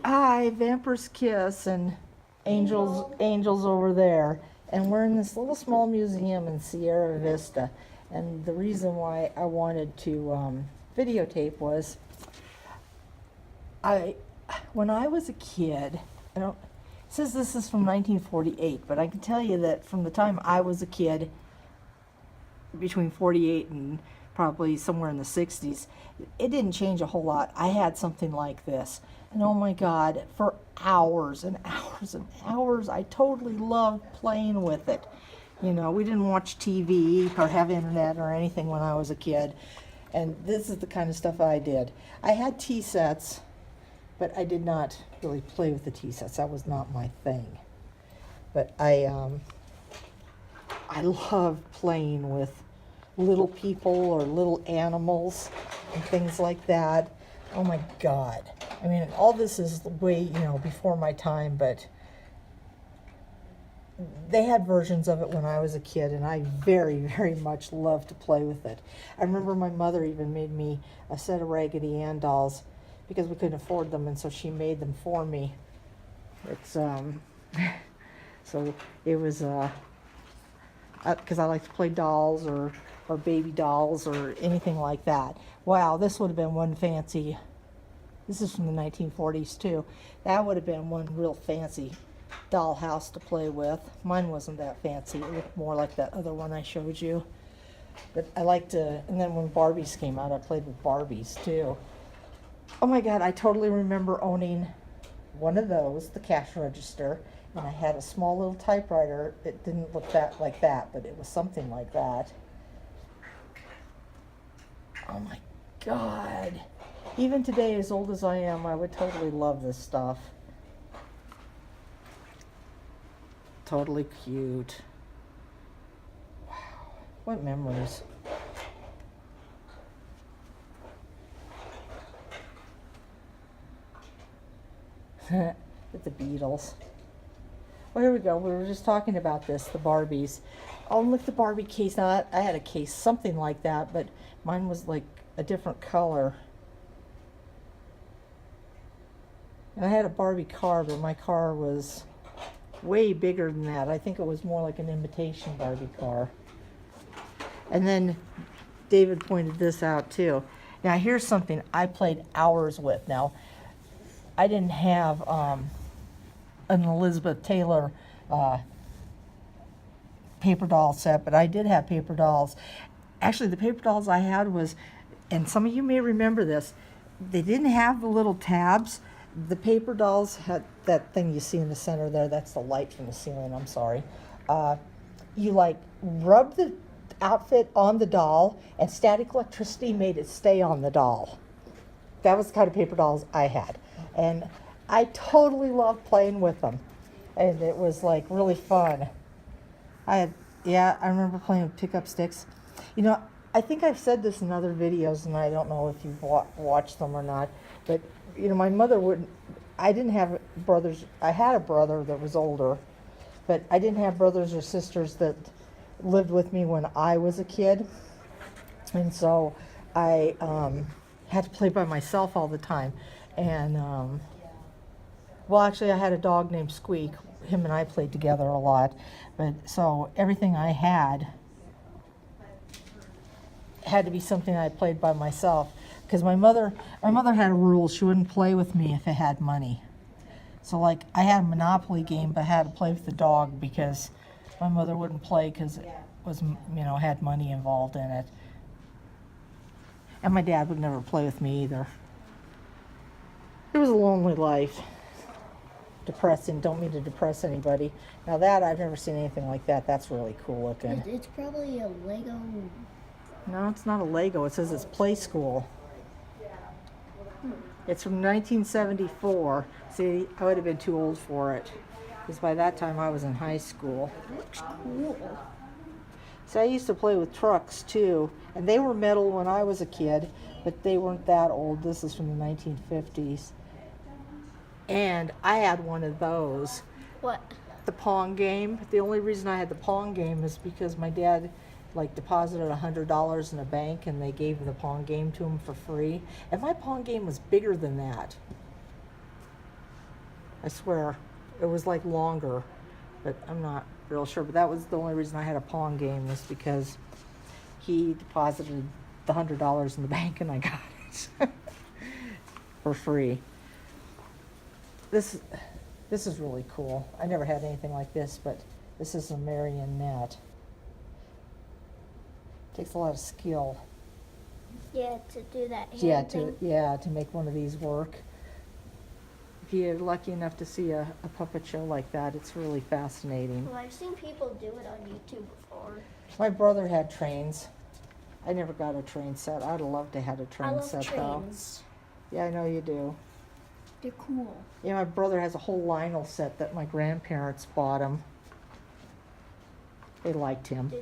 Hi, Vampyresskiss and Angels over there. And we're in this little small museum in Sierra Vista. And the reason why I wanted to videotape was when I was a kid, it says this is from 1948, but I can tell you that from the time I was a kid, between 48 and probably somewhere in the 60s, it didn't change a whole lot. I had something like this. And oh my God, for hours and hours and hours, I totally loved playing with it. You know, we didn't watch TV or have internet or anything when I was a kid. And this is the kind of stuff I did. I had tea sets, but I did not really play with the tea sets. That was not my thing. But I loved playing with little people or little animals and things like that. Oh my God. I mean, all this is way, before my time, but they had versions of it when I was a kid, and I very, very much loved to play with it. I remember my mother even made me a set of Raggedy Ann dolls because we couldn't afford them, and so she made them for me. It's, so it was, because I like to play dolls or baby dolls or anything like that. Wow, this would have been one fancy, this is from the 1940s too. That would have been one real fancy dollhouse to play with. Mine wasn't that fancy. It looked more like that other one I showed you. But I like to, and then when Barbies came out, I played with Barbies too. Oh my God, I totally remember owning one of those, the cash register, and I had a small little typewriter. It didn't look like that, but it was something like that. Oh my God. Even today, as old as I am, I would totally love this stuff. Totally cute. Wow. What memories. With the Beatles. Well, here we go. We were just talking about this, the Barbies. Oh, look, the Barbie case. Now, I had a case something like that, but mine was like a different color. And I had a Barbie car, but my car was way bigger than that. I think it was more like an imitation Barbie car. And then David pointed this out too. Now, here's something I played hours with. Now, I didn't have an Elizabeth Taylor paper doll set, but I did have paper dolls. Actually, the paper dolls I had was, and some of you may remember this, they didn't have the little tabs. The paper dolls had that thing you see in the center there. That's the light from the ceiling, I'm sorry. You like rub the outfit on the doll, and static electricity made it stay on the doll. That was the kind of paper dolls I had. And I totally loved playing with them. And it was like really fun. I remember playing with pickup sticks. You know, I think I've said this in other videos, and I don't know if you've watched them or not, but you know, my mother wouldn't, I didn't have brothers. I had a brother that was older, but I didn't have brothers or sisters that lived with me when I was a kid. And so I had to play by myself all the time. And, well, actually, I had a dog named Squeak. Him and I played together a lot. But so everything I had to be something I played by myself. Because my mother had a rule: she wouldn't play with me if it had money. So like I had a Monopoly game, but I had to play with the dog because my mother wouldn't play because it was, had money involved in it. And my dad would never play with me either. It was a lonely life. Depressing. Don't mean to depress anybody. Now that, I've never seen anything like that. That's really cool looking. It's probably a Lego. No, it's not a Lego. It says it's Play School. It's from 1974. See, I would have been too old for it, because by that time I was in high school. Looks cool. So I used to play with trucks too, and they were metal when I was a kid, but they weren't that old. This is from the 1950s. And I had one of those. What? The Pong game. The only reason I had the Pong game is because my dad deposited $100 in a bank, and they gave the Pong game to him for free. And my Pong game was bigger than that. I swear. It was like longer, but I'm not real sure. But that was the only reason I had a Pong game, was because he deposited the $100 in the bank and I got it for free. This is really cool. I never had anything like this, but this is a marionette. Takes a lot of skill. Yeah, to do that hand thing. To make one of these work. If you're lucky enough to see a puppet show like that, it's really fascinating. Well, I've seen people do it on YouTube before. My brother had trains. I never got a train set. I'd love to have a I train love set trains. though. Yeah, I know you do. They're cool. Yeah, my brother has a whole Lionel set that my grandparents bought him. They liked him.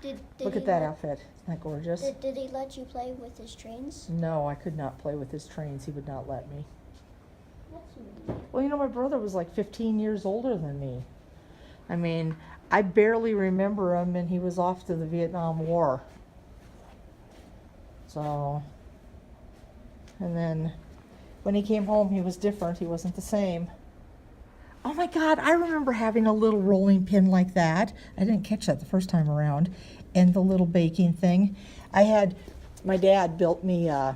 Did Look he at that let- outfit. Isn't that gorgeous? Did he let you play with his trains? No, I could not play with his trains. He would not let me. That's neat. Well, you know, my brother was like 15 years older than me. I mean, I barely remember him, and he was off to the Vietnam War. So, and then when he came home, he was different. He wasn't the same. Oh my God, I remember having a little rolling pin like that. I didn't catch that the first time around. And the little baking thing. My dad built me a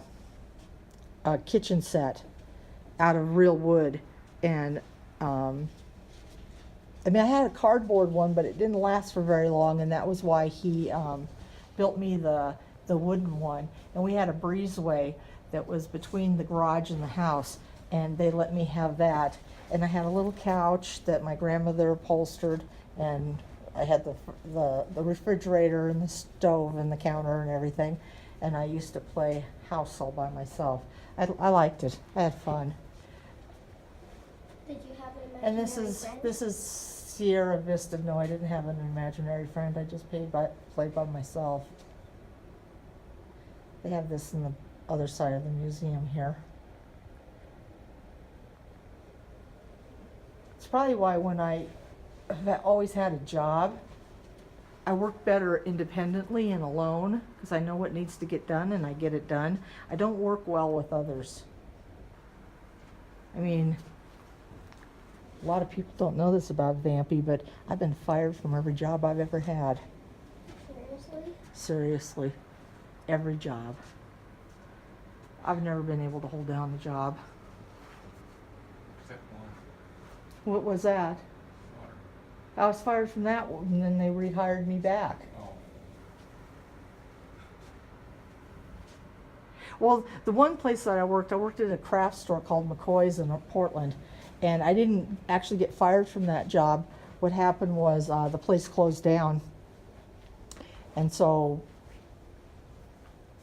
kitchen set out of real wood. And, I had a cardboard one, but it didn't last for very long. And that was why he built me the wooden one. And we had a breezeway that was between the garage and the house. And they let me have that. And I had a little couch that my grandmother upholstered, and I had the refrigerator and the stove and the counter and everything. And I used to play house all by myself. I liked it. I had fun. Did you have an And imaginary friend? this is Sierra Vista. No, I didn't have an imaginary friend. I just played by myself. They have this in the other side of the museum here. It's probably why when I've always had a job, I work better independently and alone, because I know what needs to get done and I get it done. I don't work well with others. I mean, a lot of people don't know this about Vampy, but I've been fired from every job I've ever had. Seriously? Seriously. Every job. I've never been able to hold down the job. Except one. What was that? Water. I was fired from that one, and then they rehired me back. Oh. Well, the one place that I worked at a craft store called McCoy's in Portland, and I didn't actually get fired from that job. What happened was the place closed down, and so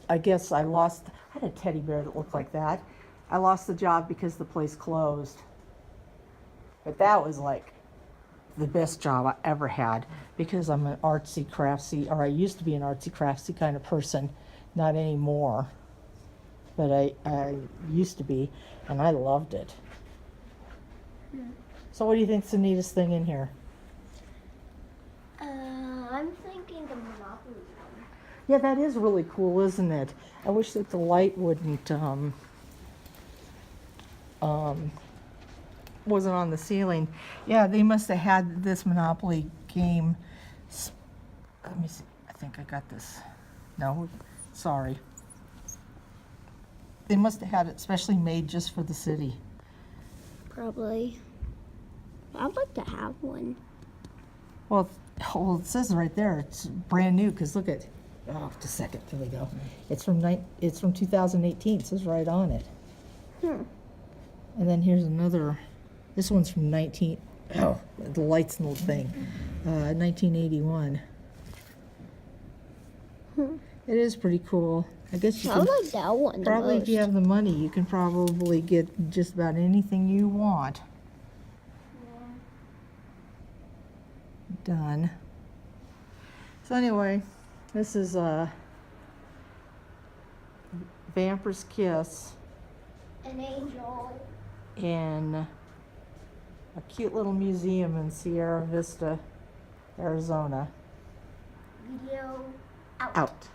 I guess I had a teddy bear that looked like that. I lost the job because the place closed. But that was like the best job I ever had, because I'm an artsy craftsy, or I used to be an artsy craftsy kind of person, not anymore. But I used to be, and I loved it. So what do you think's the neatest thing in here? I'm thinking the Monopoly one. Yeah, that is really cool, isn't it? I wish that the light wouldn't wasn't on the ceiling. Yeah, they must have had this Monopoly game. Let me see. I think I got this. No, sorry. They must have had it specially made just for the city. Probably. I'd like to have one. Well, it says right there it's brand new, because look at. Oh, just a second. There we go. It's from 2018. It says right on it. Hmm. And then here's another. This one's from the lights and the thing. 1981. It is pretty cool. I guess you I can, like that one the probably if you most. have the money, you can probably get just about anything you want done. So anyway, this is Vampyresskiss An angel. in a cute little museum in Sierra Vista, Arizona. Video out. Out.